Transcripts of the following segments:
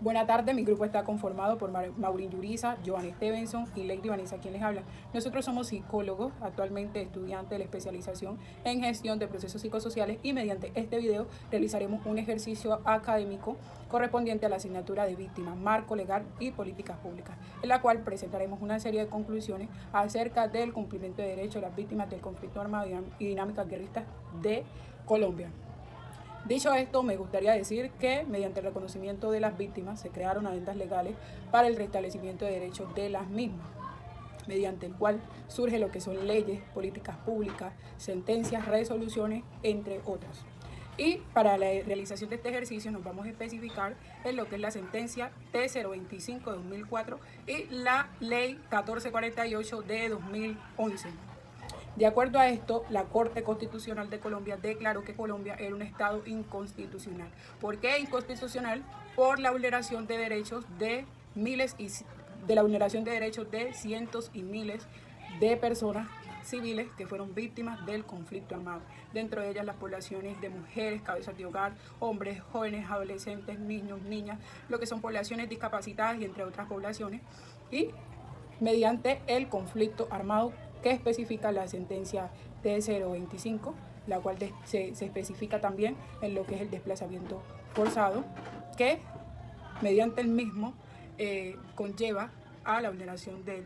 Buenas tardes, mi grupo está conformado por Maurín Yuriza, Joan Stevenson y Lady Vanessa, quien les habla. Nosotros somos psicólogos, actualmente estudiantes de la especialización en gestión de procesos psicosociales, y mediante este video realizaremos un ejercicio académico correspondiente a la asignatura de víctimas, marco legal y políticas públicas, en la cual presentaremos una serie de conclusiones acerca del cumplimiento de derechos de las víctimas del conflicto armado y dinámicas guerristas de Colombia. Dicho esto, me gustaría decir que mediante el reconocimiento de las víctimas se crearon adendas legales para el restablecimiento de derechos de las mismas, mediante el cual surge lo que son leyes, políticas públicas, sentencias, resoluciones, entre otras. Y para la realización de este ejercicio nos vamos a especificar en lo que es la sentencia T025 de 2004 y la ley 1448 de 2011. De acuerdo a esto, la Corte Constitucional de Colombia declaró que Colombia era un estado inconstitucional. ¿Por qué inconstitucional? Por la vulneración de derechos de cientos y miles de personas civiles que fueron víctimas del conflicto armado, dentro de ellas las poblaciones de mujeres, cabezas de hogar, hombres, jóvenes, adolescentes, niños, niñas, lo que son poblaciones discapacitadas y entre otras poblaciones, y mediante el conflicto armado que especifica la sentencia T025, la cual se especifica también en lo que es el desplazamiento forzado, que mediante el mismo conlleva a la vulneración de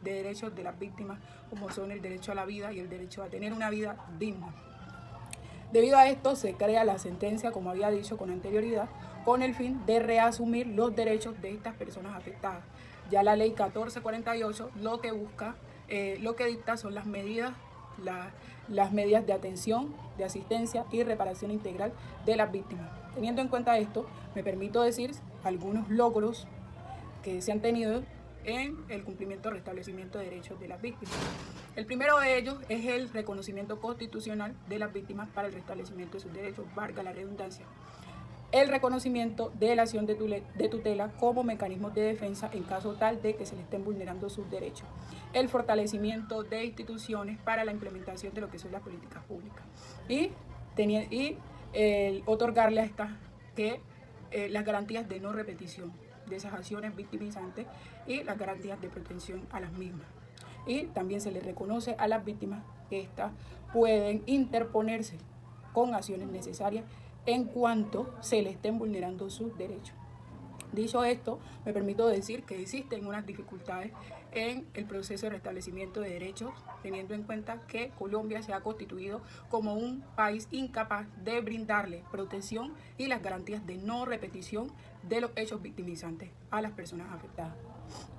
derechos de las víctimas, como son el derecho a la vida y el derecho a tener una vida digna. Debido a esto se crea la sentencia, como había dicho con anterioridad, con el fin de reasumir los derechos de estas personas afectadas. Ya la ley 1448 lo que busca, lo que dicta son las medidas de atención, de asistencia y reparación integral de las víctimas. Teniendo en cuenta esto, me permito decir algunos logros que se han tenido en el cumplimiento y restablecimiento de derechos de las víctimas. El primero de ellos es el reconocimiento constitucional de las víctimas para el restablecimiento de sus derechos, valga la redundancia. El reconocimiento de la acción de tutela como mecanismo de defensa en caso tal de que se le estén vulnerando sus derechos. El fortalecimiento de instituciones para la implementación de lo que son las políticas públicas. Y otorgarle a estas las garantías de no repetición de esas acciones victimizantes y las garantías de protección a las mismas. Y también se les reconoce a las víctimas que éstas pueden interponerse con acciones necesarias en cuanto se le estén vulnerando sus derechos. Dicho esto, me permito decir que existen unas dificultades en el proceso de restablecimiento de derechos, teniendo en cuenta que Colombia se ha constituido como un país incapaz de brindarle protección y las garantías de no repetición de los hechos victimizantes a las personas afectadas.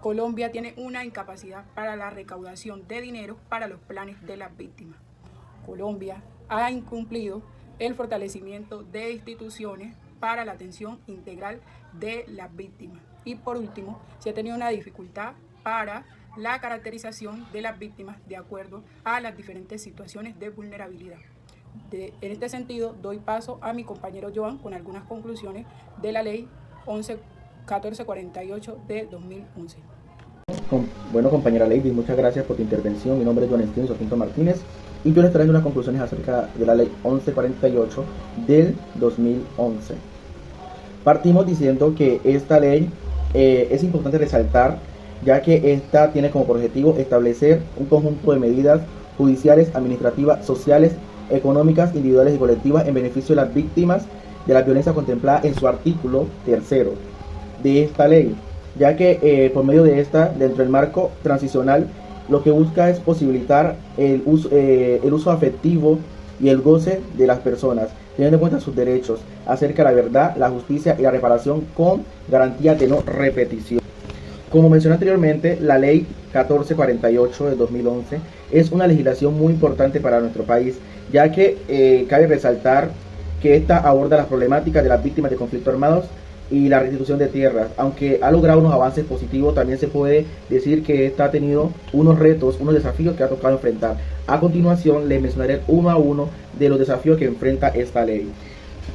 Colombia tiene una incapacidad para la recaudación de dinero para los planes de las víctimas. Colombia ha incumplido el fortalecimiento de instituciones para la atención integral de las víctimas. Y por último, se ha tenido una dificultad para la caracterización de las víctimas de acuerdo a las diferentes situaciones de vulnerabilidad. En este sentido, doy paso a mi compañero Joan con algunas conclusiones de la ley 1448 de 2011. Bueno, compañera Lady, muchas gracias por tu intervención. Mi nombre es Joan Stevenson Martínez y yo les traigo unas conclusiones acerca de la ley 1148 del 2011. Partimos diciendo que esta ley es importante resaltar, ya que esta tiene como objetivo establecer un conjunto de medidas judiciales, administrativas, sociales, económicas, individuales y colectivas en beneficio de las víctimas de la violencia contemplada en su artículo 3 de esta ley, ya que por medio de esta, dentro del marco transicional, lo que busca es posibilitar el uso afectivo y el goce de las personas, teniendo en cuenta sus derechos acerca de la verdad, la justicia y la reparación con garantía de no repetición. Como mencioné anteriormente, la ley 1448 de 2011 es una legislación muy importante para nuestro país, ya que cabe resaltar que esta aborda las problemáticas de las víctimas de conflictos armados y la restitución de tierras. Aunque ha logrado unos avances positivos, también se puede decir que esta ha tenido unos retos, unos desafíos que ha tocado enfrentar. A continuación les mencionaré uno a uno de los desafíos que enfrenta esta ley.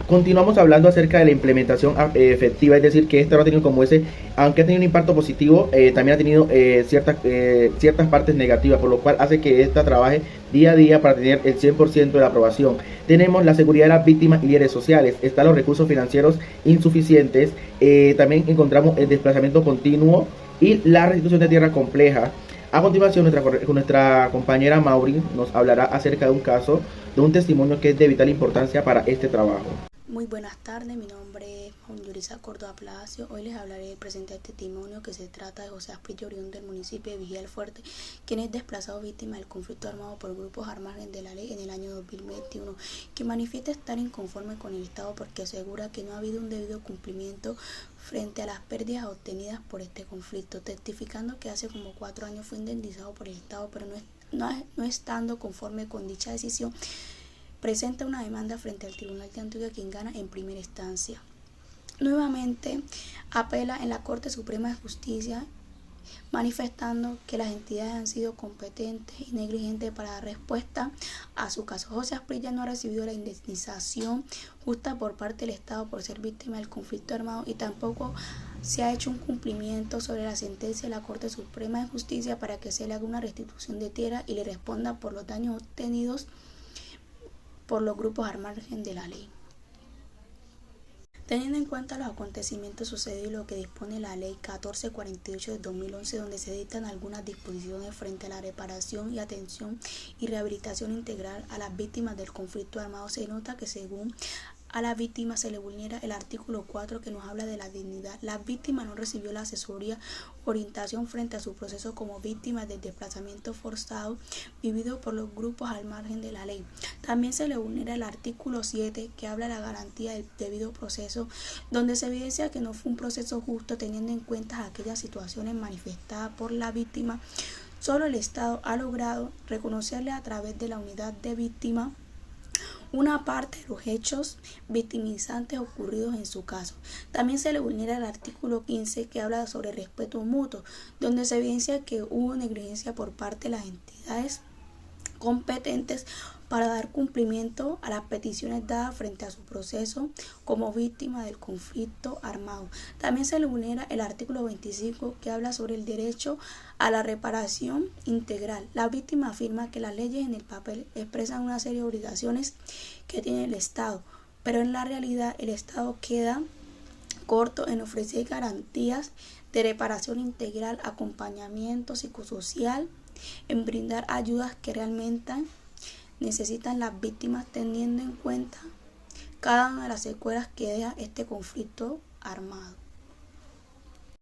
Continuamos hablando acerca de la implementación efectiva, es decir, que esta no ha tenido como ese, aunque ha tenido un impacto positivo, también ha tenido ciertas partes negativas, por lo cual hace que esta trabaje día a día para tener el 100% de la aprobación. Tenemos la seguridad de las víctimas y líderes sociales, están los recursos financieros insuficientes, también encontramos el desplazamiento continuo y la restitución de tierra compleja. A continuación, nuestra compañera Mauri nos hablará acerca de un caso, de un testimonio que es de vital importancia para este trabajo. Muy buenas tardes, mi nombre es Yurisa Córdoba Palacio. Hoy les hablaré del presente testimonio que se trata de José Asprilla, oriundo del municipio de Vigía del Fuerte, quien es desplazado víctima del conflicto armado por grupos al margen de la ley en el año 2021, que manifiesta estar inconforme con el Estado porque asegura que no ha habido un debido cumplimiento frente a las pérdidas obtenidas por este conflicto, testificando que hace como 4 años fue indemnizado por el Estado, pero no estando conforme con dicha decisión, presenta una demanda frente al Tribunal de Antioquia, quien gana en primera instancia. Nuevamente apela en la Corte Suprema de Justicia, manifestando que las entidades han sido competentes y negligentes para dar respuesta a su caso. José Asprilla no ha recibido la indemnización justa por parte del Estado por ser víctima del conflicto armado y tampoco se ha hecho un cumplimiento sobre la sentencia de la Corte Suprema de Justicia para que se le haga una restitución de tierra y le responda por los daños obtenidos por los grupos al margen de la ley. Teniendo en cuenta los acontecimientos sucedidos y lo que dispone la Ley 1448 de 2011, donde se dictan algunas disposiciones frente a la reparación y atención y rehabilitación integral a las víctimas del conflicto armado, se nota que según a la víctima se le vulnera el artículo 4 que nos habla de la dignidad. La víctima no recibió la asesoría orientación frente a su proceso como víctima del desplazamiento forzado vivido por los grupos al margen de la ley. También se le vulnera el artículo 7 que habla de la garantía del debido proceso, donde se evidencia que no fue un proceso justo teniendo en cuenta aquellas situaciones manifestadas por la víctima. Solo el Estado ha logrado reconocerle a través de la unidad de víctima una parte de los hechos victimizantes ocurridos en su caso. También se le vulnera el artículo 15 que habla sobre respeto mutuo, donde se evidencia que hubo negligencia por parte de las entidades competentes para dar cumplimiento a las peticiones dadas frente a su proceso como víctima del conflicto armado. También se le vulnera el artículo 25 que habla sobre el derecho a la reparación integral. La víctima afirma que las leyes en el papel expresan una serie de obligaciones que tiene el Estado, pero en la realidad el Estado queda corto en ofrecer garantías de reparación integral, acompañamiento psicosocial, en brindar ayudas que realmente necesitan las víctimas, teniendo en cuenta cada una de las secuelas que deja este conflicto armado.